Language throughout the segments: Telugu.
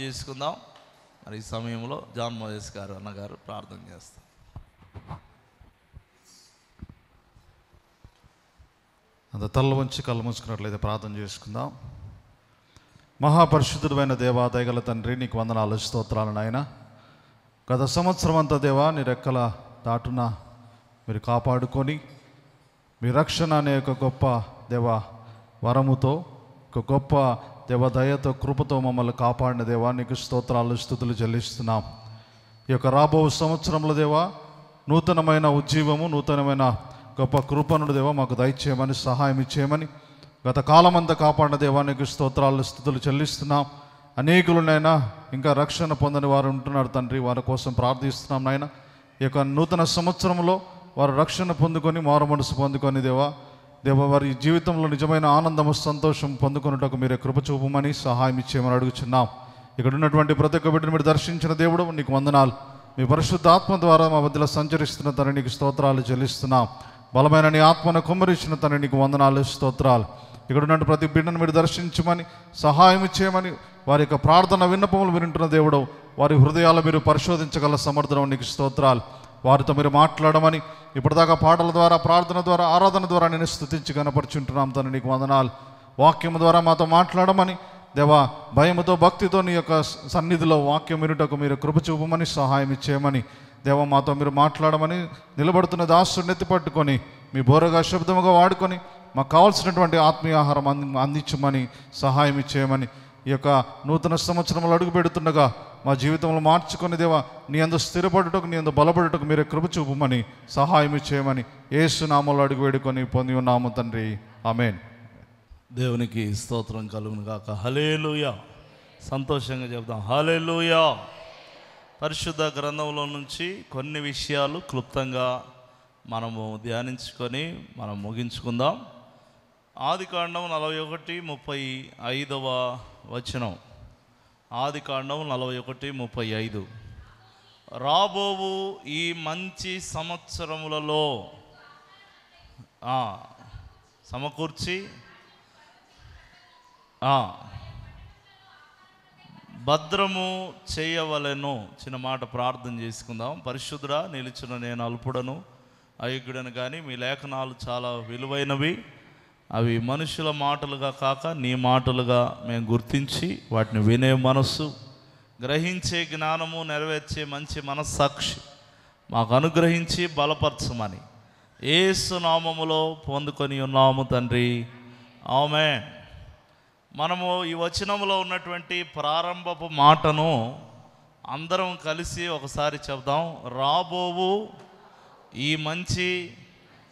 చేసుకుందాం. మరి ఈ సమయంలో జాన్ మోజెస్ గారు అన్నగారు ప్రార్థన చేస్తారు. అంత తల్ల వంచి కళ్ళు మూసుకున్నట్లయితే ప్రార్థన చేసుకుందాం. మహాపరిశుద్ధుడైన దేవా, దయగల తండ్రి, నీకు వందనాలు, స్తోత్రాలు నాయన. గత సంవత్సరం అంతా దేవా నీ రెక్కల దాటున మీరు కాపాడుకొని మీ రక్షణ అనే ఒక గొప్ప దేవా వరముతో, ఒక గొప్ప దేవ దయతో, కృపతో మమ్మల్ని కాపాడిన దేవా నీకు స్తోత్రాలు, స్తుతులు చెల్లిస్తున్నాం. ఈ యొక్క రాబో సంవత్సరంలో దేవా నూతనమైన ఉజ్జీవము, నూతనమైన గొప్ప కృపను దేవా మాకు దయచేయమని, సహాయం ఇచ్చేయమని, గత కాలమంతా కాపాడిన దేవా నీకు స్తోత్రాలు, స్తుతులు చెల్లిస్తున్నాం. అనేకులనైనా ఇంకా రక్షణ పొందని వారు ఉంటున్నారు తండ్రి, వారి కోసం ప్రార్థిస్తున్నాం నాయన. ఈ యొక్క నూతన సంవత్సరంలో వారు రక్షణ పొందుకొని, మారు మనసు పొందుకొని దేవా వారి జీవితంలో నిజమైన ఆనందము, సంతోషం పొందుకున్నట్టుకు మీరే కృప చూపమని, సహాయం ఇచ్చేయమని అడుగుచున్నాం. ఇక్కడ ఉన్నటువంటి ప్రతి ఒక్క బిడ్డను మీరు దర్శించిన దేవుడు నీకు వందనాలు. మీ పరిశుద్ధాత్మ ద్వారా మా మధ్యలో సంచరిస్తున్న తన నీకు స్తోత్రాలు చెల్లిస్తున్నాం. బలమైన నీ ఆత్మను కుమ్మరించిన తన నీకు వందనాలు, స్తోత్రాలు. ఇక్కడ ఉన్నటువంటి ప్రతి బిడ్డను మీరు దర్శించమని, సహాయం చేయమని, వారి యొక్క ప్రార్థన విన్నపములు వింటున్న దేవుడు, వారి హృదయాలు మీరు పరిశోధించగల సమర్థనం నీకు స్తోత్రాలు. వారితో మీరు మాట్లాడమని, ఇప్పటిదాకా పాటల ద్వారా, ప్రార్థన ద్వారా, ఆరాధన ద్వారా నేను స్తుతించి కనపరుచుంటున్నాం తను నీకు వందనాలు. వాక్యం ద్వారా మాతో మాట్లాడమని దేవా, భయముతో భక్తితో నీ యొక్క సన్నిధిలో వాక్యం వినుటకు మీరు కృప చూపమని, సహాయం ఇచ్చేయమని దేవా, మాతో మీరు మాట్లాడమని, నిలబడుతున్న దాసుని ఎత్తి పట్టుకొని మీ బోరగా శబ్దముగా వాడుకొని మాకు కావాల్సినటువంటి ఆత్మీయ ఆహారం అందించమని, సహాయం ఇచ్చేయమని, ఈ యొక్క నూతన సంవత్సరంలో అడుగు పెడుతుండగా మా జీవితంలో మార్చుకొని దేవా నీ అందు స్థిరపడుటకు, నీ అందు బలపడుటకు మీరే కృప చూపమని, సహాయం చేయమని యేసు నామములో అడుగు వేడుకొని పొంది ఉన్నాము తండ్రి, ఆమేన్. దేవునికి స్తోత్రం కలుగును గాక. హల్లెలూయా. సంతోషంగా చెప్దాం హల్లెలూయా. పరిశుద్ధ గ్రంథంలో నుంచి కొన్ని విషయాలు క్లుప్తంగా మనము ధ్యానించుకొని మనం ముగించుకుందాం. ఆదికాండం 41:35 వచనం. ఆదికాండం 41:35. రాబోవు ఈ మంచి సంవత్సరములలో సమకూర్చి భద్రము చేయవలెను. చిన్న మాట ప్రార్థన చేసుకుందాం. పరిశుద్ధుడా, నిలిచిన నేను అల్పుడను, అయోగ్యుడను, కానీ మీ లేఖనాలు చాలా విలువైనవి. అవి మనుషుల మాటలుగా కాక నీ మాటలుగా మేము గుర్తించి వాటిని వినే మనస్సు, గ్రహించే జ్ఞానము, నెరవేర్చే మంచి మనస్సాక్షి మాకు అనుగ్రహించి బలపరచమని యేసు నామములో పొందుకొని ఉన్నాము తండ్రి, ఆమేన్. మనము ఈ వచనంలో ఉన్నటువంటి ప్రారంభపు మాటను అందరం కలిసి ఒకసారి చెప్దాం. రాబోవు ఈ మంచి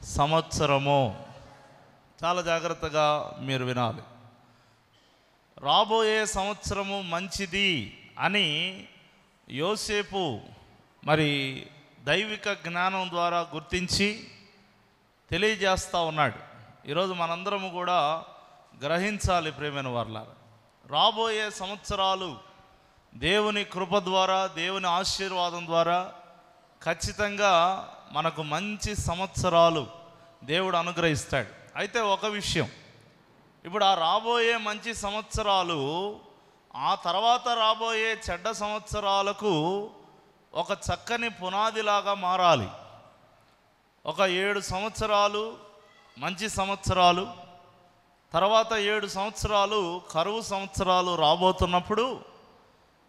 సంవత్సరము. చాలా జాగ్రత్తగా మీరు వినాలి. రాబోయే సంవత్సరము మంచిది అని యోసేపు మరి దైవిక జ్ఞానం ద్వారా గుర్తించి తెలియజేస్తూ ఉన్నాడు. ఈరోజు మనందరము కూడా గ్రహించాలి ప్రియమైన వారలారా. రాబోయే సంవత్సరాలు దేవుని కృప ద్వారా, దేవుని ఆశీర్వాదం ద్వారా ఖచ్చితంగా మనకు మంచి సంవత్సరాలు దేవుడు అనుగ్రహిస్తాడు. అయితే ఒక విషయం, ఇప్పుడు ఆ రాబోయే మంచి సంవత్సరాలు ఆ తర్వాత రాబోయే చెడ్డ సంవత్సరాలకు ఒక చక్కని పునాదిలాగా మారాలి. ఒక 7 సంవత్సరాలు మంచి సంవత్సరాలు, తర్వాత 7 సంవత్సరాలు కరువు సంవత్సరాలు రాబోతున్నప్పుడు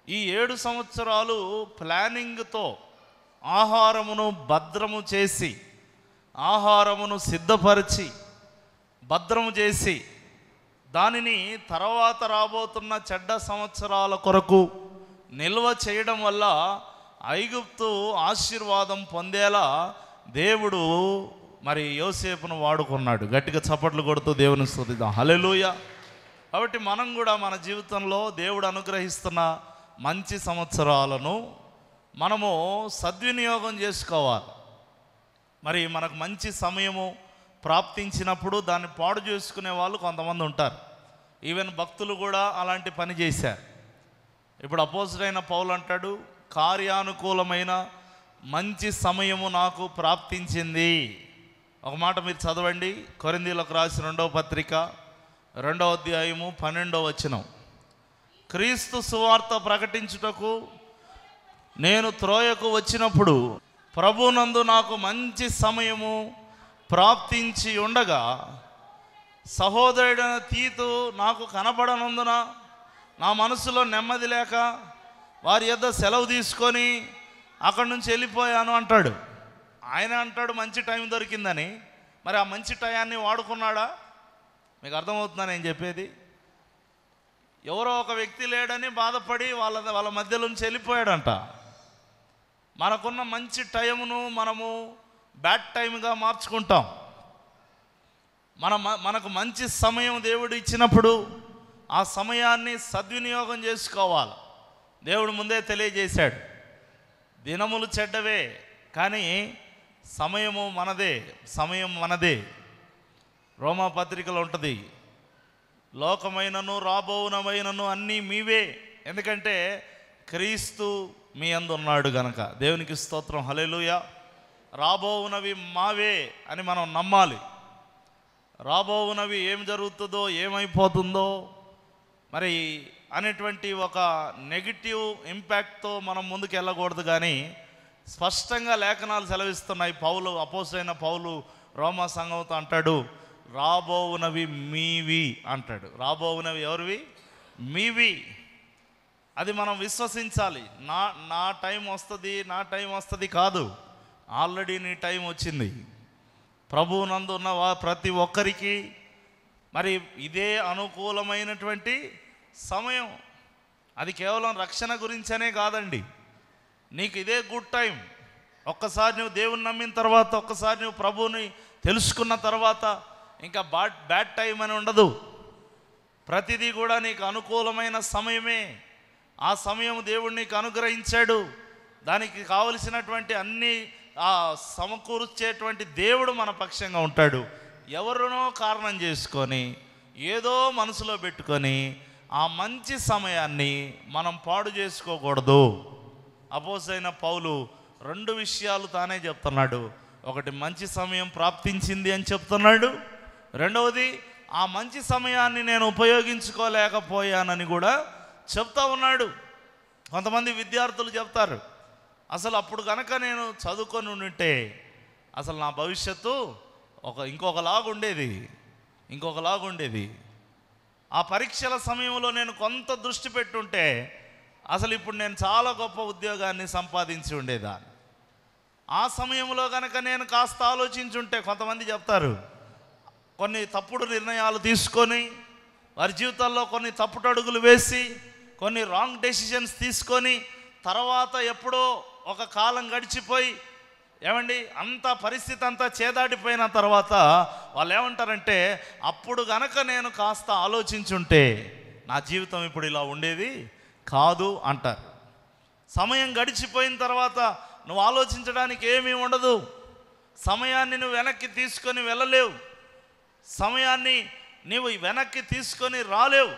ఈ 7 సంవత్సరాలు ప్లానింగ్తో ఆహారమును భద్రము చేసి, ఆహారమును సిద్ధపరిచి భద్రము చేసి దానిని తర్వాత రాబోతున్న చెడ్డ సంవత్సరాల కొరకు నిల్వ చేయడం వల్ల ఐగుప్తు ఆశీర్వాదం పొందేలా దేవుడు మరి యోసేపును వాడుకున్నాడు. గట్టిగా చప్పట్లు కొడుతూ దేవుని స్తుతిద్దాం హల్లెలూయా. కాబట్టి మనం కూడా మన జీవితంలో దేవుడు అనుగ్రహిస్తున్న మంచి సంవత్సరాలను మనము సద్వినియోగం చేసుకోవాలి. మరి మనకు మంచి సమయము ప్రాప్తించినప్పుడు దాన్ని పాడు చేసుకునే వాళ్ళు కొంతమంది ఉంటారు. ఈవెన్ భక్తులు కూడా అలాంటి పని చేశారు. ఇప్పుడు అపోజిట్ పౌలు అంటాడు, కార్యానుకూలమైన మంచి సమయము నాకు ప్రాప్తించింది. ఒక మాట మీరు చదవండి, కొరింథీయులకు రాసిన 2వ పత్రిక 2వ అధ్యాయము 12వ వచనం. క్రీస్తు సువార్త ప్రకటించుటకు నేను త్రోయకు వచ్చినప్పుడు ప్రభునందు నాకు మంచి సమయము ప్రాప్తించి ఉండగా సహోదరుడైన తీతు నాకు కనబడనందున నా మనసులో నెమ్మది లేక వారి యొద్ద సెలవు తీసుకొని అక్కడి నుంచి వెళ్ళిపోయాను అంటాడు. ఆయన అంటాడు మంచి టైం దొరికిందని. మరి ఆ మంచి టయాన్ని వాడుకున్నాడా? మీకు అర్థమవుతుందా నేను చెప్పేది? ఎవరో ఒక వ్యక్తి లేడని బాధపడి వాళ్ళ మధ్యలోంచి వెళ్ళిపోయాడంట. మనకున్న మంచి టైమును మనము బ్యాడ్ టైంగా మార్చుకుంటాం. మనకు మంచి సమయం దేవుడు ఇచ్చినప్పుడు ఆ సమయాన్ని సద్వినియోగం చేసుకోవాలి. దేవుడు ముందే తెలియజేశాడు, దినములు చెడ్డవే కానీ సమయము మనదే, సమయం మనదే. రోమా పత్రికలో ఉంటుంది, లోకమైనను రాబోవునమైనను అన్నీ మీవే, ఎందుకంటే క్రీస్తు మీ యందు ఉన్నాడు గనక. దేవునికి స్తోత్రం, హల్లెలూయా. రాబోవునవి మావే అని మనం నమ్మాలి. రాబోవునవి ఏం జరుగుతుందో ఏమైపోతుందో మరి అనేటువంటి ఒక నెగిటివ్ ఇంపాక్ట్తో మనం ముందుకు వెళ్ళకూడదు. కానీ స్పష్టంగా లేఖనాలు సెలవిస్తున్నాయి. అపోస్తలుడైన పౌలు రోమా సంఘంతో అంటాడు, రాబోవునవి మీవి అంటాడు. రాబోవునవి ఎవరివి? మీవి. అది మనం విశ్వసించాలి. నా టైం వస్తుంది, నా టైం వస్తుంది కాదు, ఆల్రెడీ నీ టైం వచ్చింది. ప్రభువునందు ఉన్న ప్రతి ఒక్కరికి మరి ఇదే అనుకూలమైనటువంటి సమయం. అది కేవలం రక్షణ గురించనే కాదండి, నీకు ఇదే గుడ్ టైం. ఒక్కసారి నువ్వు దేవుని నమ్మిన తర్వాత, ఒక్కసారి నువ్వు ప్రభువుని తెలుసుకున్న తర్వాత ఇంకా బ్యాడ్ టైం అని ఉండదు. ప్రతిదీ కూడా నీకు అనుకూలమైన సమయమే. ఆ సమయం దేవుడు నీకు అనుగ్రహించాడు. దానికి కావలసినటువంటి అన్ని సమకూర్చేటువంటి దేవుడు మన పక్షంగా ఉంటాడు. ఎవరినో కారణం చేసుకొని ఏదో మనసులో పెట్టుకొని ఆ మంచి సమయాన్ని మనం పాడు చేసుకోకూడదు. అపోస్తలుడైన పౌలు 2 విషయాలు తానే చెప్తున్నాడు. ఒకటి, మంచి సమయం ప్రాప్తించింది అని చెప్తున్నాడు. రెండవది, ఆ మంచి సమయాన్ని నేను ఉపయోగించుకోలేకపోయానని కూడా చెప్తా ఉన్నాడు. కొంతమంది విద్యార్థులు చెప్తారు, అసలు అప్పుడు కనుక నేను చదువుకొని ఉంటే అసలు నా భవిష్యత్తు ఇంకొకలాగుండేది. ఆ పరీక్షల సమయంలో నేను కొంత దృష్టి పెట్టుంటే అసలు ఇప్పుడు నేను చాలా గొప్ప ఉద్యోగాన్ని సంపాదించి ఉండేదాన్ని. ఆ సమయంలో కనుక నేను కాస్త ఆలోచించుంటే, కొంతమంది చెప్తారు, కొన్ని తప్పుడు నిర్ణయాలు తీసుకొని వారి జీవితాల్లో కొన్ని తప్పుడు అడుగులు వేసి కొన్ని రాంగ్ డెసిషన్స్ తీసుకొని తర్వాత ఎప్పుడో ఒక కాలం గడిచిపోయి అంత పరిస్థితి అంతా చేదాటిపోయిన తర్వాత వాళ్ళు ఏమంటారంటే, అప్పుడు గనక నేను కాస్త ఆలోచించుంటే నా జీవితం ఇప్పుడు ఇలా ఉండేది కాదు అంటారు. సమయం గడిచిపోయిన తర్వాత నువ్వు ఆలోచించడానికి ఏమీ ఉండదు. సమయాన్ని నువ్వు వెనక్కి తీసుకొని వెళ్ళలేవు, సమయాన్ని నీవు వెనక్కి తీసుకొని రాలేవు.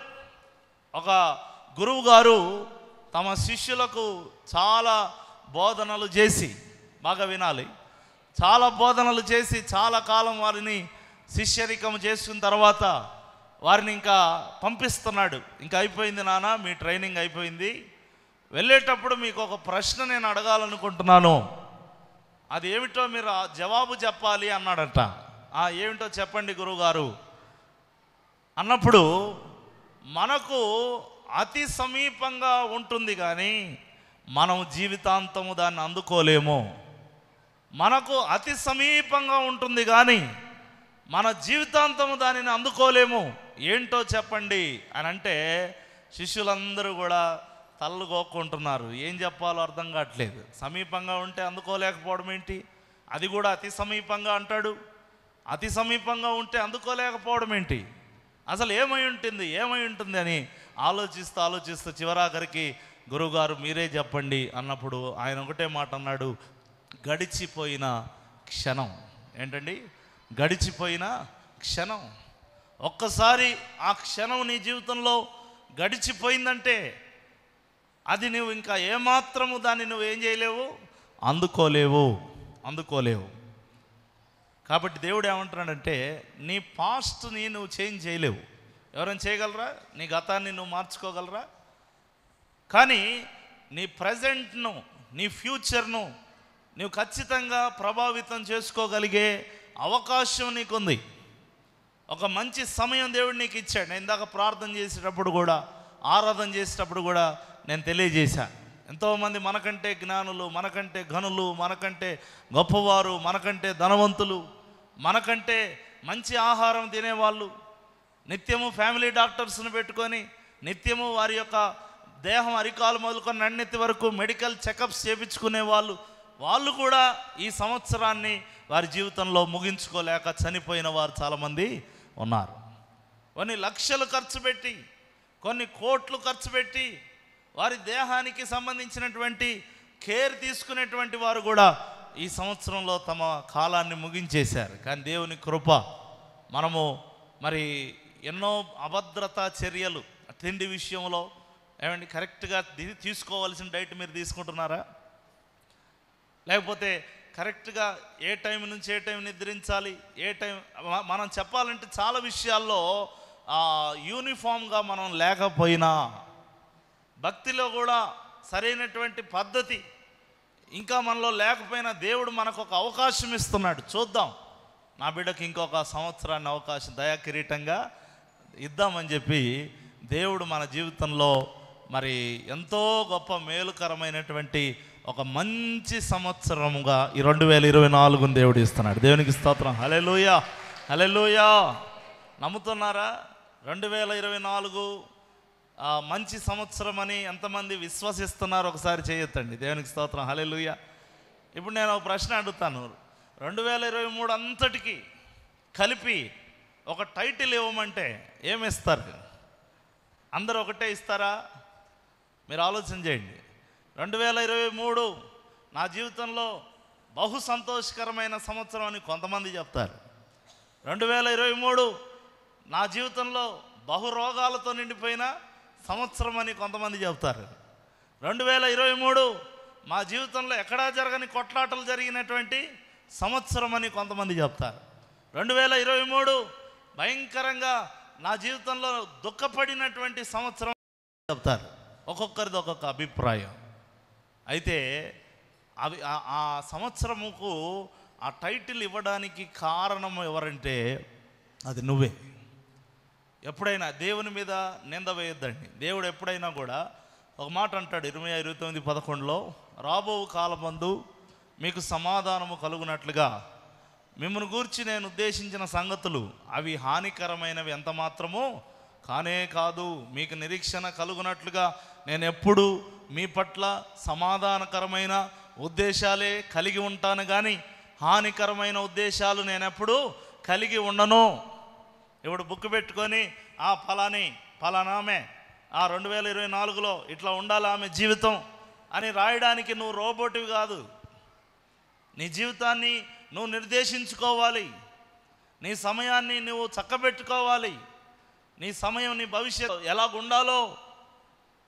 ఒక గురువు గారు తమ శిష్యులకు చాలా బోధనలు చేసి, బాగా వినాలి, చాలా బోధనలు చేసి చాలా కాలం వారిని శిష్యరికం చేసుకున్న తర్వాత వారిని ఇంకా పంపిస్తున్నాడు. ఇంకా అయిపోయింది నాన్న, మీ ట్రైనింగ్ అయిపోయింది, వెళ్ళేటప్పుడు మీకు ఒక ప్రశ్న నేను అడగాలనుకుంటున్నాను, అది ఏమిటో మీరు జవాబు చెప్పాలి అన్నాడట. ఏమిటో చెప్పండి గురువుగారు అన్నప్పుడు, మనకు అతి సమీపంగా ఉంటుంది కానీ మనం జీవితాంతము దాన్ని అందుకోలేము. మనకు అతి సమీపంగా ఉంటుంది కానీ మన జీవితాంతము దానిని అందుకోలేము. ఏంటో చెప్పండి అని అంటే శిష్యులందరూ కూడా తలలు గోక్కుంటున్నారు. ఏం చెప్పాలో అర్థం కావట్లేదు. సమీపంగా ఉంటే అందుకోలేకపోవడం ఏంటి, అది కూడా అతి సమీపంగా అంటాడు. అతి సమీపంగా ఉంటే అందుకోలేకపోవడం ఏంటి, అసలు ఏమై ఉంటుంది అని ఆలోచిస్తూ చివరాఖరికి గురువుగారు మీరే చెప్పండి అన్నప్పుడు ఆయన ఒకటే మాట అన్నాడు, గడిచిపోయిన క్షణం. ఏంటండి? గడిచిపోయిన క్షణం. ఒక్కసారి ఆ క్షణం నీ జీవితంలో గడిచిపోయిందంటే అది నువ్వు ఇంకా ఏమాత్రము దాన్ని నువ్వు ఏం చేయలేవు, అందుకోలేవు. కాబట్టి దేవుడు ఏమంటున్నాడంటే, నీ పాస్ట్ని నువ్వు చేంజ్ చేయలేవు. ఎవరైనా చేయగలరా? నీ గతాన్ని నువ్వు మార్చుకోగలరా? కానీ నీ ప్రజెంట్ను, నీ ఫ్యూచర్ను నీవు ఖచ్చితంగా ప్రభావితం చేసుకోగలిగే అవకాశం నీకుంది. ఒక మంచి సమయం దేవుడు నీకు ఇచ్చాడు. నేను ఇందాక ప్రార్థన చేసేటప్పుడు కూడా, ఆరాధన చేసేటప్పుడు కూడా నేను తెలియజేశాను. ఎంతోమంది మనకంటే జ్ఞానులు, మనకంటే ఘనులు, మనకంటే గొప్పవారు, మనకంటే ధనవంతులు, మనకంటే మంచి ఆహారం తినేవాళ్ళు, నిత్యము ఫ్యామిలీ డాక్టర్స్ని పెట్టుకొని నిత్యము వారి యొక్క దేహం అరికాలు మొదలుకొని నన్నెత్తి వరకు మెడికల్ చెకప్స్ చేయించుకునే వాళ్ళు కూడా ఈ సంవత్సరాన్ని వారి జీవితంలో ముగించుకోలేక చనిపోయిన వారు చాలామంది ఉన్నారు. కొన్ని లక్షలు ఖర్చు పెట్టి, కొన్ని కోట్లు ఖర్చు పెట్టి వారి దేహానికి సంబంధించినటువంటి కేర్ తీసుకునేటువంటి వారు కూడా ఈ సంవత్సరంలో తమ కాలాన్ని ముగించేశారు. కానీ దేవుని కృప, మనము మరి ఎన్నో అభద్రతా చర్యలు, తిండి విషయంలో ఏమండి కరెక్ట్గా తీసుకోవాల్సిన డైట్ మీరు తీసుకుంటున్నారా? లేకపోతే కరెక్ట్గా ఏ టైం నుంచి ఏ టైం నిద్రించాలి, ఏ టైం, మనం చెప్పాలంటే చాలా విషయాల్లో యూనిఫామ్గా మనం లేకపోయినా, భక్తిలో కూడా సరైనటువంటి పద్ధతి ఇంకా మనలో లేకపోయినా దేవుడు మనకు ఒక అవకాశం ఇస్తున్నాడు. చూద్దాం, నా బిడ్డకి ఇంకొక సంవత్సరాన్ని అవకాశం దయాకిరీటంగా ఇద్దామని చెప్పి దేవుడు మన జీవితంలో మరి ఎంతో గొప్ప మేలుకరమైనటువంటి ఒక మంచి సంవత్సరముగా ఈ 2024 దేవుడు ఇస్తున్నాడు. దేవునికి స్తోత్రం. హల్లెలూయా, హల్లెలూయా. నమ్ముతున్నారా? 2024 మంచి సంవత్సరం అని ఎంతమంది విశ్వసిస్తున్నారు? ఒకసారి చేయొద్దండి. దేవునికి స్తోత్రం. హల్లెలూయా. ఇప్పుడు నేను ఒక ప్రశ్న అడుగుతాను. 2023 అంతటికి కలిపి ఒక టైటిల్ ఇవ్వమంటే ఏమిస్తారు? అందరూ ఒకటే ఇస్తారా? మీరు ఆలోచన చేయండి. 2023 నా జీవితంలో బహు సంతోషకరమైన సంవత్సరం అని కొంతమంది చెప్తారు. 2023 నా జీవితంలో బహు రోగాలతో నిండిపోయిన సంవత్సరం అని కొంతమంది చెప్తారు. 2023 మా జీవితంలో ఎక్కడా జరగని కొట్లాటలు జరిగినటువంటి సంవత్సరం అని కొంతమంది చెప్తారు. 2023 భయంకరంగా నా జీవితంలో దుఃఖపడినటువంటి సంవత్సరం చెప్తారు. ఒక్కొక్కరిది ఒక్కొక్క అభిప్రాయం. అయితే అవి ఆ సంవత్సరముకు ఆ టైటిల్ ఇవ్వడానికి కారణం ఎవరంటే అది నువ్వే. ఎప్పుడైనా దేవుని మీద నింద వేయొద్దండి. దేవుడు ఎప్పుడైనా కూడా ఒక మాట అంటాడు, ఇర్మీయా 29:11లో, రాబో కాలమందు మీకు సమాధానము కలుగునట్లుగా మిమ్మల్ని గూర్చి నేను ఉద్దేశించిన సంగతులు అవి హానికరమైనవి ఎంత మాత్రమో కానే కాదు. మీకు నిరీక్షణ కలుగునట్లుగా నేను ఎప్పుడు మీ పట్ల సమాధానకరమైన ఉద్దేశాలే కలిగి ఉంటాను, కానీ హానికరమైన ఉద్దేశాలు నేను ఎప్పుడు కలిగి ఉండను. ఇప్పుడు బుక్ పెట్టుకొని ఫలానామే 2024లో ఇట్లా ఉండాలి ఆమె జీవితం అని రాయడానికి నువ్వు రోబోటివి కాదు. నీ జీవితాన్ని నువ్వు నిర్దేశించుకోవాలి. నీ సమయాన్ని నువ్వు చక్కబెట్టుకోవాలి. నీ సమయం, నీ భవిష్యత్తు ఎలాగుండాలో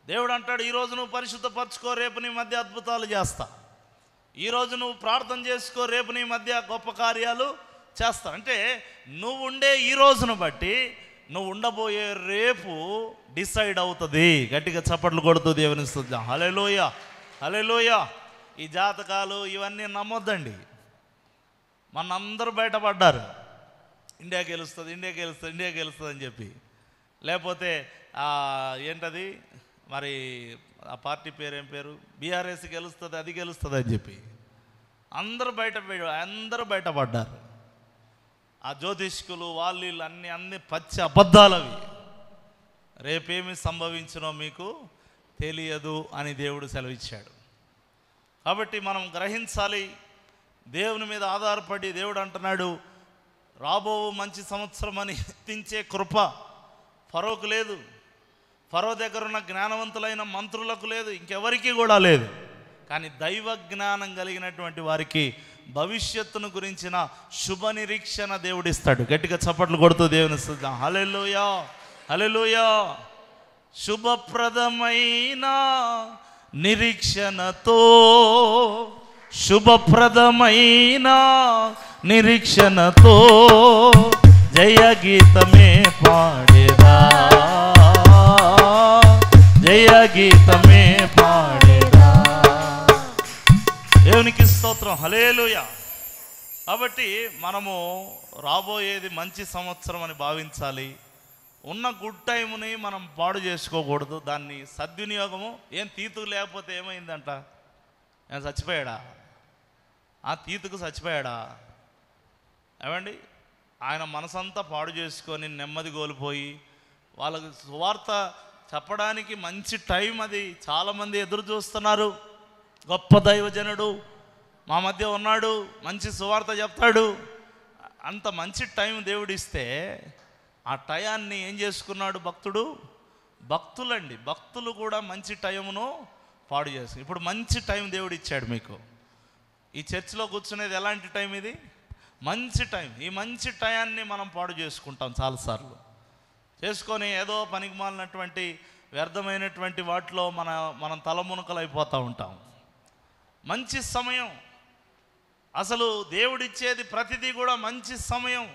దేవుడు అంటాడు, ఈరోజు నువ్వు పరిశుద్ధపరచుకో, రేపు నీ మధ్య అద్భుతాలు చేస్తా. ఈరోజు నువ్వు ప్రార్థన చేసుకో, రేపు నీ మధ్య గొప్ప కార్యాలు చేస్తా. అంటే నువ్వు ఉండే ఈ రోజును బట్టి నువ్వు ఉండబోయే రేపు డిసైడ్ అవుతుంది. గట్టిగా చప్పట్లు కొడుతూ దేవుని స్తుతిద్దాం. హల్లెలూయా, హల్లెలూయా. ఈ జాతకాలు ఇవన్నీ నమ్మొద్దండి. మనందరూ బయటపడ్డారు, ఇండియా గెలుస్తుంది, ఇండియా గెలుస్తుంది, ఇండియా గెలుస్తుంది అని చెప్పి. లేకపోతే ఏంటది మరి ఆ పార్టీ పేరు, ఏం పేరు, బీఆర్ఎస్ గెలుస్తుంది, అది గెలుస్తుంది అని చెప్పి అందరూ బయటపడ్డారు. ఆ జ్యోతిష్కులు వాళ్ళు అన్ని పచ్చి అబద్ధాలవి. రేపేమి సంభవించినో మీకు తెలియదు అని దేవుడు సెలవిచ్చాడు. కాబట్టి మనం గ్రహించాలి, దేవుని మీద ఆధారపడి. దేవుడు అంటున్నాడు, రాబో మంచి సంవత్సరం అని ఎత్తించే కృప ఫరోకు లేదు, ఫరో దగ్గర ఉన్న జ్ఞానవంతులైన మంత్రులకు లేదు, ఇంకెవరికి కూడా లేదు. కానీ దైవ జ్ఞానం కలిగినటువంటి వారికి భవిష్యత్తును గురించిన శుభ నిరీక్షణ దేవుడిస్తాడు. గట్టిగా చప్పట్లు కొడుతూ దేవుని స్తుతిద్దాం. హల్లెలూయా, హల్లెలూయా. శుభప్రదమైన నిరీక్షణతో, శుభప్రదమైన నిరీక్షణతో జయ గీతమే పాడేదా, జయ గీతమే దేవునికి స్తోత్రం, హల్లెలూయా. కాబట్టి మనము రాబోయేది మంచి సంవత్సరం అని భావించాలి. ఉన్న గుడ్ టైంని మనం పాడు చేసుకోకూడదు. దాన్ని సద్వినియోగము. ఏం తీతుకు లేకపోతే ఏమైందంట? ఏం చచ్చిపోయాడా? ఆ తీతుకు చచ్చిపోయాడా? ఏమండి, ఆయన మనసంతా పాడు చేసుకొని నెమ్మది కోల్పోయి వాళ్ళకి సువార్త చెప్పడానికి మంచి టైం అది. చాలామంది ఎదురు చూస్తున్నారు. గొప్ప దైవజనుడు మా మధ్య ఉన్నాడు, మంచి సువార్త చెప్తాడు. అంత మంచి టైం దేవుడిస్తే ఆ టయాన్ని ఏం చేసుకున్నాడు భక్తుడు? భక్తులు కూడా మంచి టైమును పాడు చేసుకుని. ఇప్పుడు మంచి టైం దేవుడు ఇచ్చాడు మీకు. ఈ చర్చిలో కూర్చునేది ఎలాంటి టైం? ఇది మంచి టైం. ఈ మంచి టయాన్ని మనం పాడు చేసుకుంటాం చాలాసార్లు. చేసుకొని ఏదో పనికిమాలినటువంటి వ్యర్థమైనటువంటి వాటిలో మనం తలమునకలు అయిపోతూ ఉంటాం. మంచి సమయం, అసలు దేవుడిచ్చేది ప్రతిదీ కూడా మంచి సమయం.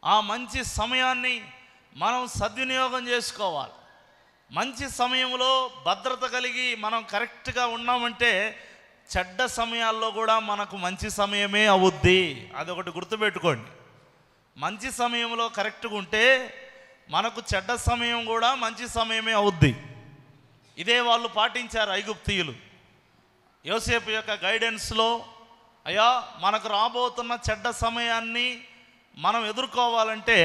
ఆ మంచి సమయాన్ని మనం సద్వినియోగం చేసుకోవాలి. మంచి సమయంలో భద్రత కలిగి మనం కరెక్ట్గా ఉన్నామంటే చెడ్డ సమయాల్లో కూడా మనకు మంచి సమయమే అవుద్ది. అదొకటి గుర్తుపెట్టుకోండి. మంచి సమయంలో కరెక్ట్గా ఉంటే మనకు చెడ్డ సమయం కూడా మంచి సమయమే అవుద్ది. ఇదే వాళ్ళు పాటించారు ఐగుప్తీయులు. యోసేపు యొక్క గైడెన్స్లో, అయ్యా మనకు రాబోతున్న చెడ్డ సమయాన్ని మనం ఎదుర్కోవాలంటే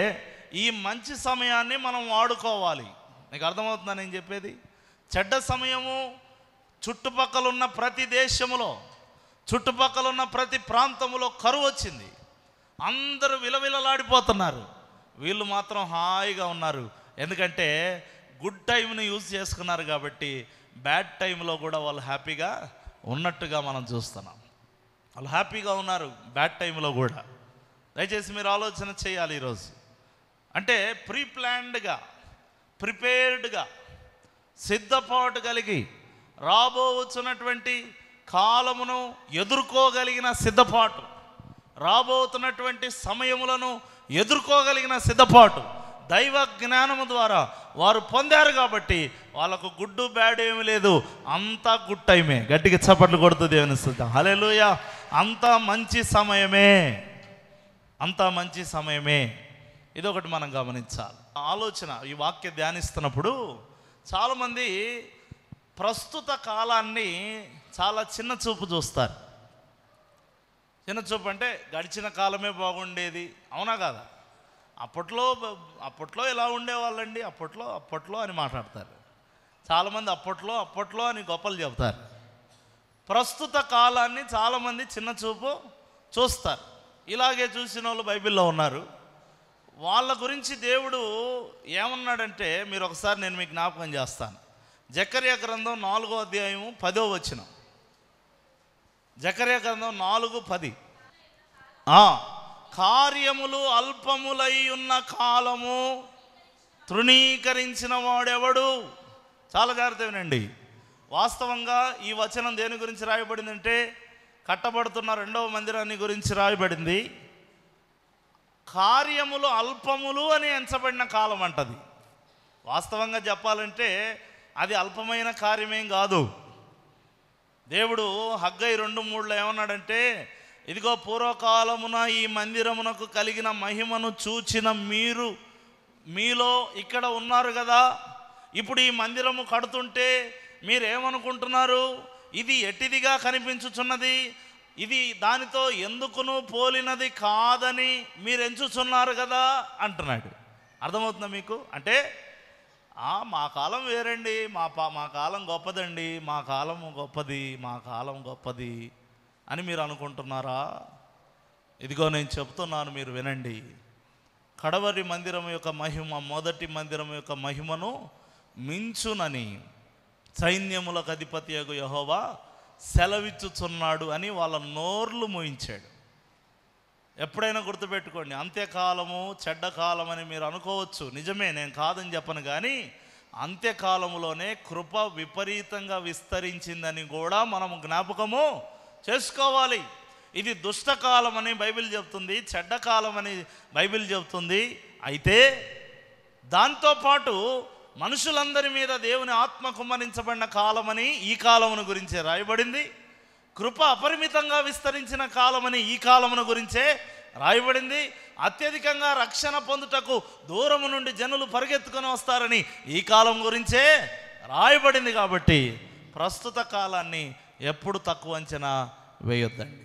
ఈ మంచి సమయాన్ని మనం వాడుకోవాలి. నీకు అర్థమవుతుందా నేను చెప్పేది? చెడ్డ సమయము చుట్టుపక్కల ఉన్న ప్రతి దేశములో, చుట్టుపక్కల ఉన్న ప్రతి ప్రాంతములో కరువు వచ్చింది. అందరూ విలవిలలాడిపోతున్నారు. వీళ్ళు మాత్రం హాయిగా ఉన్నారు. ఎందుకంటే గుడ్ టైంని యూజ్ చేసుకున్నారు కాబట్టి బ్యాడ్ టైంలో కూడా వాళ్ళు హ్యాపీగా ఉన్నట్టుగా మనం చూస్తున్నాం. వాళ్ళు హ్యాపీగా ఉన్నారు బ్యాడ్ టైంలో కూడా. దయచేసి మీరు ఆలోచన చేయాలి ఈరోజు. అంటే ప్రీప్లాన్డ్గా, ప్రిపేర్డ్గా, సిద్ధపాటు కలిగి రాబోతున్నటువంటి కాలమును ఎదుర్కోగలిగిన సిద్ధపాటు, రాబోతున్నటువంటి సమయములను ఎదుర్కోగలిగిన సిద్ధపాటు దైవ జ్ఞానము ద్వారా వారు పొందారు కాబట్టి వాళ్ళకు గుడ్డు బ్యాడ్ ఏమీ లేదు. అంతా గుడ్ టైమే. గట్టిగా చప్పట్లు కొడుతూ దేవుని స్తుతిద్దాం. హల్లెలూయా. అంతా మంచి సమయమే, అంతా మంచి సమయమే. ఇదొకటి మనం గమనించాలి. ఆలోచన ఈ వాక్య ధ్యానిస్తున్నప్పుడు చాలామంది ప్రస్తుత కాలాన్ని చాలా చిన్న చూపు చూస్తారు. చిన్న చూపు అంటే గడిచిన కాలమే బాగుండేది, అవునా కాదా? అప్పట్లో ఎలా ఉండేవాళ్ళండి, అప్పట్లో అని మాట్లాడతారు. చాలామంది అప్పట్లో అని గొప్పలు చెబుతారు. ప్రస్తుత కాలాన్ని చాలామంది చిన్న చూపు చూస్తారు. ఇలాగే చూసిన వాళ్ళు బైబిల్లో ఉన్నారు. వాళ్ళ గురించి దేవుడు ఏమన్నాడంటే మీరు ఒకసారి నేను మీకు జ్ఞాపకం చేస్తాను. జకర్యా గ్రంథం 4వ అధ్యాయము 10వ వచనం. జకర్యా గ్రంథం 4:10. కార్యములు అల్పములై ఉన్న కాలము తృణీకరించిన వాడెవడు? చాలా జాగ్రత్త వినండి. వాస్తవంగా ఈ వచనం దేని గురించి రాయబడిందంటే కట్టబడుతున్న 2వ మందిరాన్ని గురించి రాయబడింది. కార్యములు అల్పములు అని ఎంచబడిన కాలం అంటది. వాస్తవంగా చెప్పాలంటే అది అల్పమైన కార్యమేం కాదు. దేవుడు హగ్గై 2:3 ఏమన్నాడంటే, ఇదిగో పూర్వకాలమున ఈ మందిరమునకు కలిగిన మహిమను చూచిన మీలో ఇక్కడ ఉన్నారు కదా, ఇప్పుడు ఈ మందిరము కడుతుంటే మీరేమనుకుంటున్నారు? ఇది ఎట్టిదిగా కనిపించుచున్నది, ఇది దానితో ఎందుకును పోలినది కాదని మీరు ఎంచుచున్నారు కదా అంటున్నాడు. అర్థమవుతుందా మీకు? అంటే మా కాలం వేరండి, మా కాలం గొప్పదండి, మా కాలం గొప్పది అని మీరు అనుకుంటున్నారా? ఇదిగో నేను చెప్తున్నాను, మీరు వినండి. కడవరి మందిరం యొక్క మహిమ మొదటి మందిరం యొక్క మహిమను మించునని సైన్యములకు అధిపతియగు యెహోవా సెలవిచ్చుచున్నాడు అని వాళ్ళ నోర్లు మోయించాడు. ఎప్పుడైనా గుర్తుపెట్టుకోండి, అంత్యకాలము చెడ్డకాలం అని మీరు అనుకోవచ్చు, నిజమే, నేను కాదని చెప్పను. కానీ అంత్యకాలములోనే కృప విపరీతంగా విస్తరించిందని కూడా మనము జ్ఞాపకము చేసుకోవాలి. ఇది దుష్టకాలం అని బైబిల్ చెప్తుంది, చెడ్డకాలం అని బైబిల్ చెప్తుంది. అయితే దాంతోపాటు మనుషులందరి మీద దేవుని ఆత్మ కుమ్మరించబడిన కాలమని ఈ కాలమును గురించి రాయబడింది. కృప అపరిమితంగా విస్తరించిన కాలమని ఈ కాలమును గురించే రాయబడింది. అత్యధికంగా రక్షణ పొందుటకు దూరము నుండి జనులు పరిగెత్తుకొని వస్తారని ఈ కాలం గురించే రాయబడింది. కాబట్టి ప్రస్తుత కాలాన్ని ఎప్పుడు తక్కువ అంచనా వేయొద్దండి.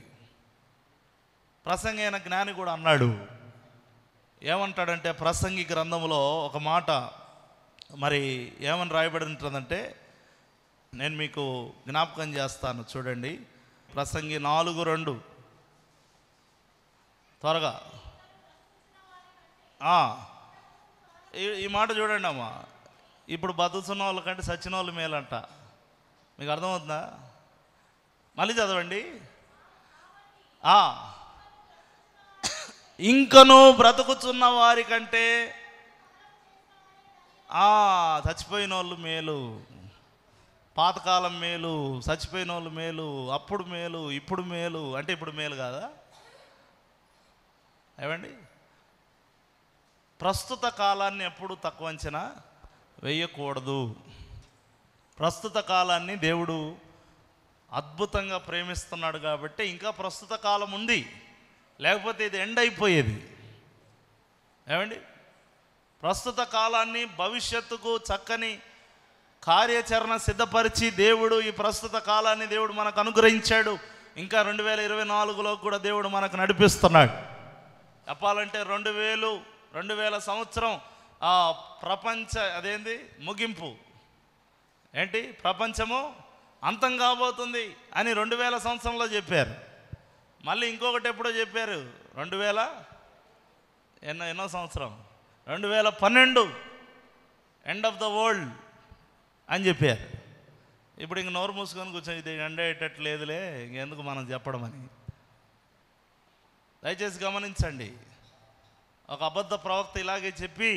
ప్రసంగి అయిన జ్ఞాని కూడా అన్నాడు. ఏమంటాడంటే ప్రసంగి గ్రంథంలో ఒక మాట మరి ఏమని రాయబడి ఉంటుందంటే నేను మీకు జ్ఞాపకం చేస్తాను, చూడండి. ప్రసంగి 4:2 త్వరగా ఈ మాట చూడండి అమ్మా. ఇప్పుడు బతుకుతున్న వాళ్ళకంటే సచిన వాళ్ళు మేలంట. మీకు అర్థమవుతుందా? మళ్ళీ చదవండి. ఇంకనూ బ్రతుకుతున్న వారి కంటే చచ్చిపోయిన వాళ్ళు మేలు, పాతకాలం మేలు, చచ్చిపోయిన వాళ్ళు మేలు, అప్పుడు మేలు, ఇప్పుడు మేలు. అంటే ఇప్పుడు మేలు కాదా? ఏమండి, ప్రస్తుత కాలాన్ని ఎప్పుడు తక్కువ అంచనా వేయకూడదు. ప్రస్తుత కాలాన్ని దేవుడు అద్భుతంగా ప్రేమిస్తున్నాడు కాబట్టి ఇంకా ప్రస్తుత కాలం ఉంది, లేకపోతే ఇది ఎండ్ అయిపోయేది. ఏమండి, ప్రస్తుత కాలాన్ని భవిష్యత్తుకు చక్కని కార్యాచరణ సిద్ధపరిచి దేవుడు ఈ ప్రస్తుత కాలాన్ని దేవుడు మనకు అనుగ్రహించాడు. ఇంకా 2024లో కూడా దేవుడు మనకు నడిపిస్తున్నాడు. చెప్పాలంటే 2000 సంవత్సరం ప్రపంచ ముగింపు ఏంటి, ప్రపంచము అంతం కాబోతుంది అని 2000 సంవత్సరంలో చెప్పారు. మళ్ళీ ఇంకొకటి ఎప్పుడో చెప్పారు, 2000 ఎన్నో సంవత్సరం, 2012 ఎండ్ ఆఫ్ ద వరల్డ్ అని చెప్పారు. ఇప్పుడు ఇంక నోరు మూసుకొని కూర్చొని ఇది ఎండ్ అయ్యేటట్లేదులే, ఇంకెందుకు మనం చెప్పడం అని. దయచేసి గమనించండి. ఒక అబద్ధ ప్రవక్త ఇలాగే చెప్పి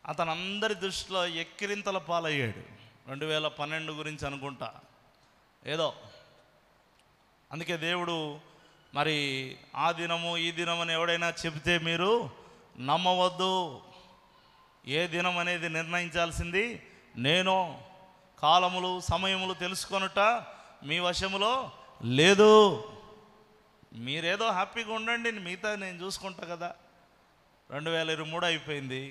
అతను అందరి దృష్టిలో ఎక్కిరింతల పాలయ్యాడు. 2012 గురించి అనుకుంటా ఏదో. అందుకే దేవుడు మరి ఆ దినము ఈ దినం అని ఎవడైనా చెబితే మీరు నమ్మవద్దు. ఏ దినం అనేది నిర్ణయించాల్సింది నేను. కాలములు సమయములు తెలుసుకొనుట మీ వశములో లేదు. మీరేదో హ్యాపీగా ఉండండి, మిగతా నేను చూసుకుంటా కదా. 2023 అయిపోయింది,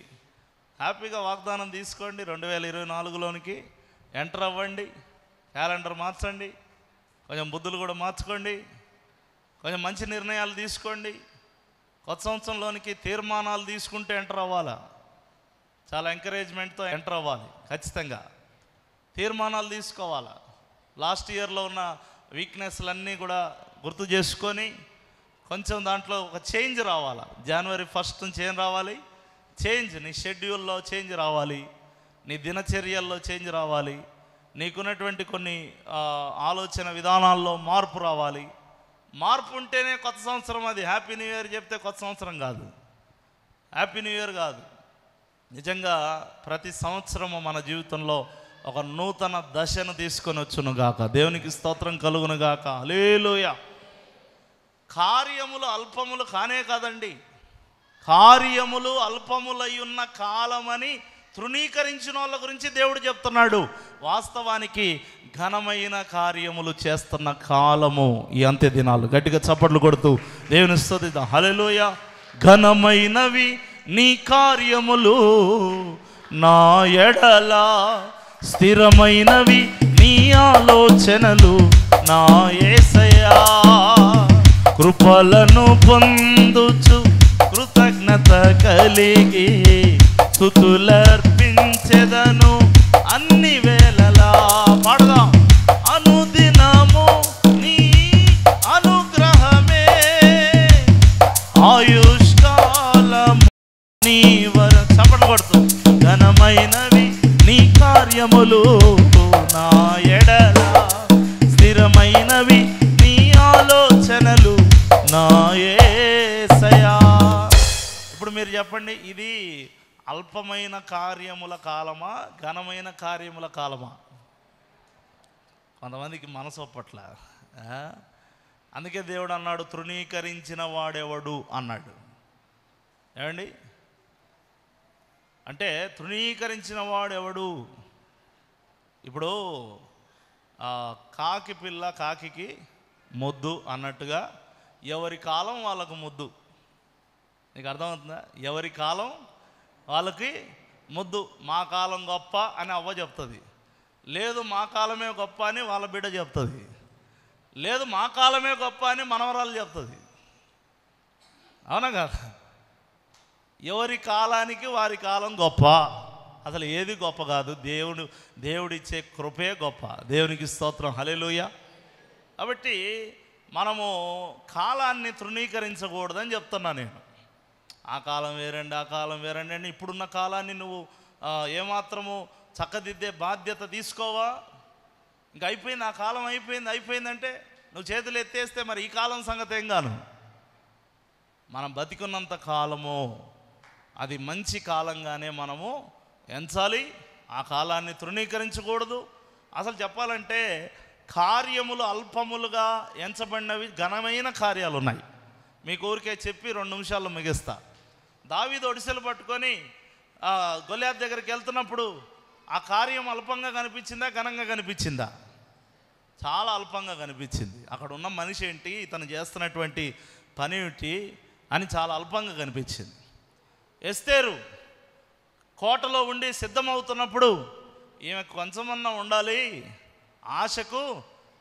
హ్యాపీగా వాగ్దానం తీసుకోండి. 2024లోనికి ఎంటర్ అవ్వండి, క్యాలెండర్ మార్చండి, కొంచెం బుద్ధులు కూడా మార్చుకోండి, కొంచెం మంచి నిర్ణయాలు తీసుకోండి. కొత్త సంవత్సరంలోనికి తీర్మానాలు తీసుకుంటే ఎంటర్ అవ్వాలా, చాలా ఎంకరేజ్మెంట్తో ఎంటర్ అవ్వాలి. ఖచ్చితంగా తీర్మానాలు తీసుకోవాలా. లాస్ట్ ఇయర్లో ఉన్న వీక్నెస్లన్నీ కూడా గుర్తు చేసుకొని కొంచెం దాంట్లో ఒక చేంజ్ రావాలా. January 1 నుంచి ఏం రావాలి? చేంజ్. నీ షెడ్యూల్లో చేంజ్ రావాలి, నీ దినచర్యల్లో చేంజ్ రావాలి, నీకున్నటువంటి కొన్ని ఆలోచన విధానాల్లో మార్పు రావాలి. మార్పు ఉంటేనే కొత్త సంవత్సరం. అది హ్యాపీ న్యూ ఇయర్ చెప్తే కొత్త సంవత్సరం కాదు, హ్యాపీ న్యూ ఇయర్ కాదు. నిజంగా ప్రతి సంవత్సరము మన జీవితంలో ఒక నూతన దశను తీసుకొని వచ్చునుగాక. దేవునికి స్తోత్రం కలుగునుగాక. హల్లెలూయా. కార్యములు అల్పములు కానే కాదండి, కార్యములు అల్పములై ఉన్న కాలమని తృణీకరించిన వాళ్ళ గురించి దేవుడు చెప్తున్నాడు. వాస్తవానికి ఘనమైన కార్యములు చేస్తున్న కాలము ఈ అంత్య దినాలు. గట్టిగా చప్పట్లు కొడుతూ దేవుని స్తుతిద్దాం. హల్లెలూయా. ఘనమైనవి నీ కార్యములు నా ఎడల, స్థిరమైనవి నీ ఆలోచనలు నా యేసయ్యా. కృపలను పొందుచు కృతజ్ఞత కలిగి స్తుతులర్పించెదను అన్ని వేళలా. పాడదాం. అనుదినము నీ అనుగ్రహమే ఆయుష్కాలము నీ చప్పట్లు కొడుతూ ఘనమైనవి నీ కార్యములు నా ఎడల, స్థిరమైనవి నీ ఆలోచనలు నా యేసయ్యా. ఇప్పుడు మీరు చెప్పండి, ఇది అల్పమైన కార్యముల కాలమా, ఘనమైన కార్యముల కాలమా? కొంతమందికి మనసు ఒప్పట్ల. అందుకే దేవుడు అన్నాడు, తృణీకరించిన వాడెవడు అన్నాడు. ఏమండి, అంటే తృణీకరించిన వాడెవడు? ఇప్పుడు కాకి పిల్ల కాకికి మొద్దు అన్నట్టుగా ఎవరి కాలం వాళ్ళకు ముద్దు. నీకు అర్థమవుతుందా? ఎవరి కాలం వాళ్ళకి ముద్దు. మా కాలం గొప్ప అని అవ్వ చెప్తుంది, లేదు మా కాలమే గొప్ప అని వాళ్ళ బిడ్డ చెప్తుంది, లేదు మా కాలమే గొప్ప అని మనవరాలు చెప్తుంది. అవునా కదా? ఎవరి కాలానికి వారి కాలం గొప్ప. అసలు ఏది గొప్ప కాదు, దేవుడిచ్చే కృపే గొప్ప. దేవునికి స్తోత్రం, హల్లెలూయా. కాబట్టి మనము కాలాన్ని తృణీకరించకూడదని చెప్తున్నా నేను. ఆ కాలం వేరండి, ఆ కాలం వేరండి అని ఇప్పుడున్న కాలాన్ని నువ్వు ఏమాత్రము చక్కదిద్దే బాధ్యత తీసుకోవా? ఇంక అయిపోయింది, ఆ కాలం అయిపోయిందంటే నువ్వు చేతులు ఎత్తేస్తే మరి ఈ కాలం సంగతి ఏం గాను? మనం బతికున్నంత కాలము అది మంచి కాలంగానే మనము ఎంచాలి. ఆ కాలాన్ని తృణీకరించకూడదు. అసలు చెప్పాలంటే కార్యములు అల్పములుగా ఎంచబడినవి ఘనమైన కార్యాలు ఉన్నాయి. మీకు ఊరికే చెప్పి 2 నిమిషాల్లో ముగిస్తా. దావీదు ఒడిసెలు పట్టుకొని గొల్యాతు దగ్గరికి వెళ్తున్నప్పుడు ఆ కార్యం అల్పంగా కనిపించిందా, ఘనంగా కనిపించిందా? చాలా అల్పంగా కనిపించింది. అక్కడ ఉన్న మనిషి ఏంటి, ఇతను చేస్తున్నటువంటి పని ఏంటి అని చాలా అల్పంగా కనిపించింది. ఎస్తేరు కోటలో ఉండి సిద్ధమవుతున్నప్పుడు ఈమె కొంచెమన్నా ఉండాలి, ఆశకు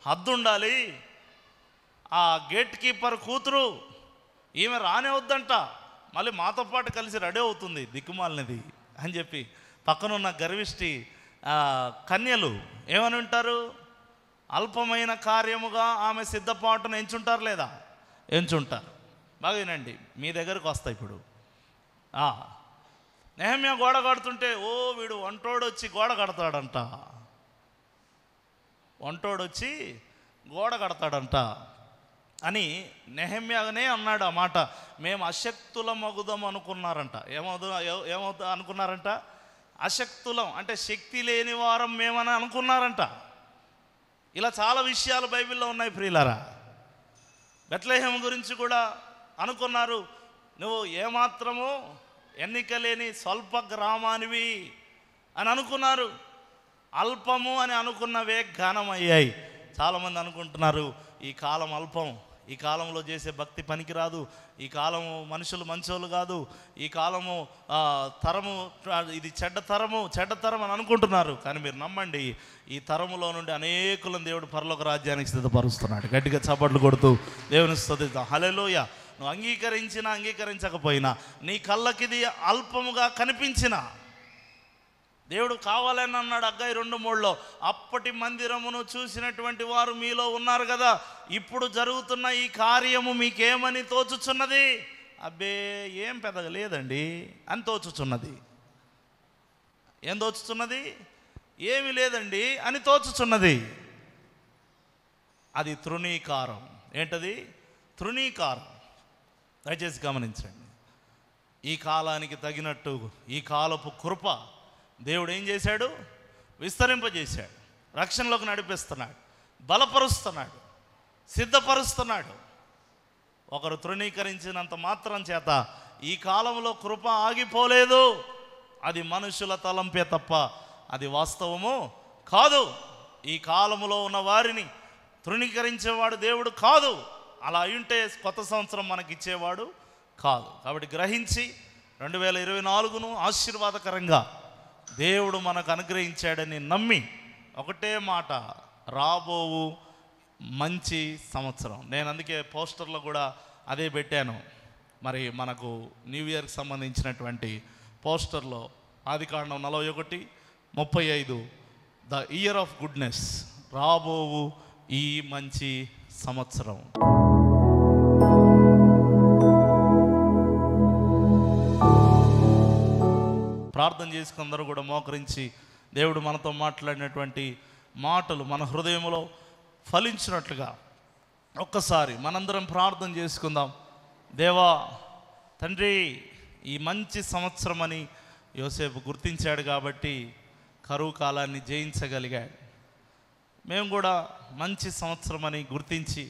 హద్దు ఉండాలి. ఆ గేట్ కీపర్ కూతురు ఈమె రానివద్దంట, మళ్ళీ మాతో పాటు కలిసి రెడీ అవుతుంది దిక్కుమాలినది అని చెప్పి పక్కనున్న గర్విష్టి కన్యలు ఏమని ఉంటారు? అల్పమైన కార్యముగా ఆమె సిద్ధపాటును ఎంచుంటారు లేదా? ఎంచుంటారు. బాగా వినండి, మీ దగ్గరకు వస్తా ఇప్పుడు. నెహెమ్యా గోడ కడుతుంటే వీడు వంటోడొచ్చి గోడ కడతాడంట, వంటోడొచ్చి గోడ కడతాడంట అని నెహెమ్యానే అన్నాడు. ఆ మాట మేము అశక్తులమగుదాం అనుకున్నారంట. ఏమవుతా అనుకున్నారంట? అశక్తులం అంటే శక్తి లేని వారం మేమని అనుకున్నారంట. ఇలా చాలా విషయాలు బైబిల్లో ఉన్నాయి ప్రియులారా. బెత్లెహేము గురించి కూడా అనుకున్నారు, నువ్వు ఏమాత్రము ఎన్నిక లేని స్వల్ప గ్రామానివి అని అనుకున్నారు. అల్పము అని అనుకున్నవే ఘనమయ్యాయి. చాలామంది అనుకుంటున్నారు ఈ కాలం అల్పం, ఈ కాలంలో చేసే భక్తి పనికిరాదు, ఈ కాలము మనుషులు మంచోళ్ళు కాదు, ఈ కాలము తరము ఇది చెడ్డ తరం అని అనుకుంటున్నారు. కానీ మీరు నమ్మండి, ఈ తరములో నుండి అనేకులను దేవుడు పరలోక రాజ్యానికి సిద్ధపరుస్తున్నాడు. గట్టిగా చప్పట్లు కొడుతూ దేవుని స్తుతిద్దాం. హల్లెలూయా. నువ్వు అంగీకరించినా అంగీకరించకపోయినా నీ కళ్ళకిది అల్పముగా కనిపించిన దేవుడు కావాలని అన్నాడు హగ్గయి 2:3లో, అప్పటి మందిరమును చూసినటువంటి వారు మీలో ఉన్నారు కదా, ఇప్పుడు జరుగుతున్న ఈ కార్యము మీకేమని తోచుచున్నది? అబ్బే ఏం పెద్దగా లేదండి అని తోచుచున్నది. ఏం తోచుచున్నది? ఏమి లేదండి అని తోచుచున్నది. అది తృణీకారం. ఏంటది? తృణీకారం. దయచేసి గమనించండి. ఈ కాలానికి తగినట్టు ఈ కాలపు కృప దేవుడు ఏం చేశాడు? విస్తరింపజేశాడు, రక్షణలోకి నడిపిస్తున్నాడు, బలపరుస్తున్నాడు, సిద్ధపరుస్తున్నాడు. ఒకరు తృణీకరించినంత మాత్రం చేత ఈ కాలంలో కృప ఆగిపోలేదు. అది మనుషుల తలంపే తప్ప అది వాస్తవము కాదు. ఈ కాలములో ఉన్న వారిని తృణీకరించేవాడు దేవుడు కాదు. అలా అయ్యుంటే కొత్త సంవత్సరం మనకిచ్చేవాడు కాదు. కాబట్టి గ్రహించి 2024ను ఆశీర్వాదకరంగా దేవుడు మనకు అనుగ్రహించాడని నమ్మి ఒకటే మాట, రాబోవు మంచి సంవత్సరం. నేను అందుకే పోస్టర్లో కూడా అదే పెట్టాను. మరి మనకు న్యూ ఇయర్కి సంబంధించినటువంటి పోస్టర్లో ఆదికాండం 41:35 ద ఇయర్ ఆఫ్ గుడ్నెస్, రాబోవు ఈ మంచి సంవత్సరం. ప్రార్థన చేసుకుని అందరూ కూడా మోకరించి దేవుడు మనతో మాట్లాడినటువంటి మాటలు మన హృదయంలో ఫలించినట్లుగా ఒక్కసారి మనందరం ప్రార్థన చేసుకుందాం. దేవా తండ్రి, ఈ మంచి సంవత్సరం అని యోసేపు గుర్తించాడు కాబట్టి కరువు కాలాన్ని జయించగలిగాడు. మేము కూడా మంచి సంవత్సరం అని గుర్తించి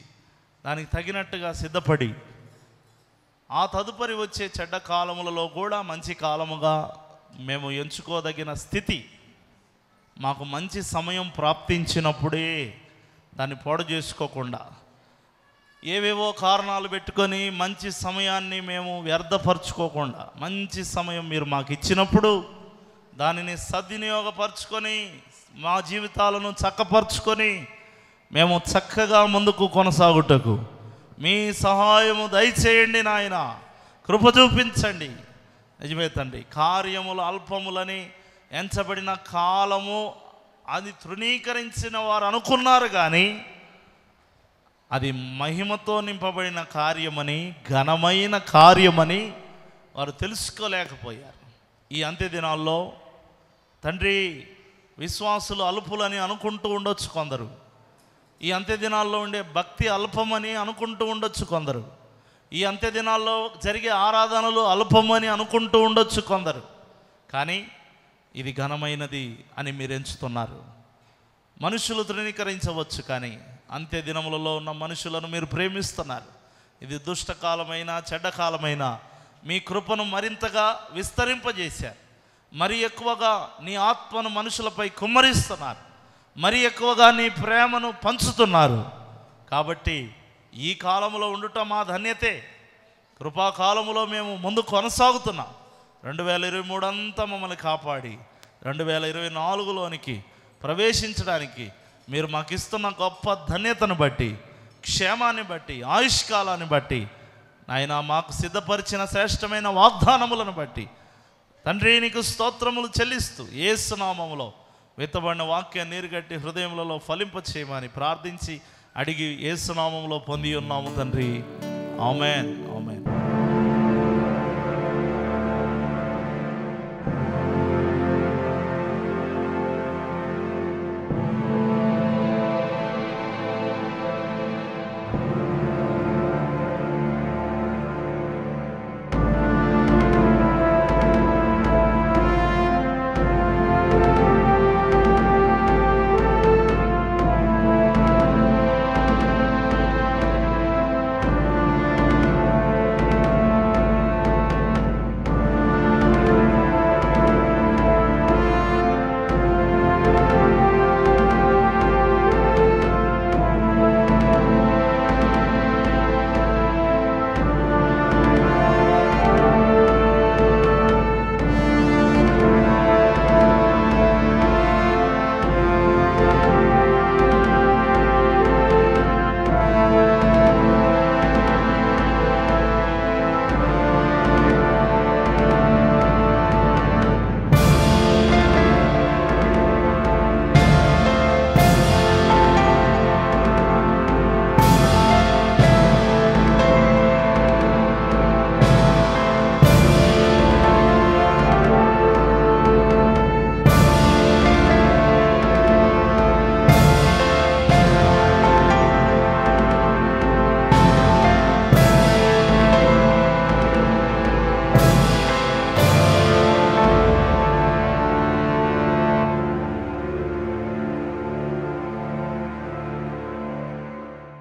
దానికి తగినట్టుగా సిద్ధపడి ఆ తదుపరి వచ్చే చెడ్డ కాలములలో కూడా మంచి కాలముగా మేము ఎంచుకోదగిన స్థితి మాకు మంచి సమయం ప్రాప్తించినప్పుడే దాన్ని పాడు చేసుకోకుండా ఏవేవో కారణాలు పెట్టుకొని మంచి సమయాన్ని మేము వ్యర్థపరచుకోకుండా, మంచి సమయం మీరు మాకు ఇచ్చినప్పుడు దానిని సద్వినియోగపరచుకొని మా జీవితాలను చక్కపరుచుకొని మేము చక్కగా ముందుకు కొనసాగుటకు మీ సహాయము దయచేయండి నాయన, కృప చూపించండి. నిజమే తండ్రి, కార్యములు అల్పములని ఎంచబడిన కాలము అది తృణీకరించిన వారు అనుకున్నారు, కానీ అది మహిమతో నింపబడిన కార్యమని, ఘనమైన కార్యమని వారు తెలుసుకోలేకపోయారు. ఈ అంత్య దినాల్లో తండ్రి, విశ్వాసులు అల్పులని అనుకుంటూ ఉండొచ్చు కొందరు, ఈ అంత్య దినాల్లో ఉండే భక్తి అల్పమని అనుకుంటూ ఉండొచ్చు కొందరు, ఈ అంత్య దినాల్లో జరిగే ఆరాధనలు అల్పమని అనుకుంటూ ఉండొచ్చు కొందరు, కానీ ఇది ఘనమైనది అని మీరు ఎంచుతున్నారు. మనుషులు తృణీకరించవచ్చు, కానీ అంత్య దినములలో ఉన్న మనుషులను మీరు ప్రేమిస్తున్నారు. ఇది దుష్టకాలమైన చెడ్డకాలమైన మీ కృపను మరింతగా విస్తరింపజేశారు. మరి ఎక్కువగా నీ ఆత్మను మనుషులపై కుమ్మరిస్తున్నారు, మరి ఎక్కువగా నీ ప్రేమను పంచుతున్నారు. కాబట్టి ఈ కాలంలో ఉండటం మా ధన్యతే. కృపాకాలములో మేము ముందు కొనసాగుతున్నాం. 2023 అంతా మమ్మల్ని కాపాడి 2024లోనికి ప్రవేశించడానికి మీరు మాకు ఇస్తున్న గొప్ప ధన్యతను బట్టి, క్షేమాన్ని బట్టి, ఆయుష్కాలాన్ని బట్టి, నాయన మాకు సిద్ధపరిచిన శ్రేష్టమైన వాగ్దానములను బట్టి తండ్రి నీకు స్తోత్రములు చెల్లిస్తూ యేసు నామములో విత్తబడిన వాక్యాన్ని నీరుగట్టి హృదయములలో ఫలింప చేయమని ప్రార్థించి అడిగి యేసు నామములో పొంది ఉన్నాము తండ్రి. ఆమేన్, ఆమేన్.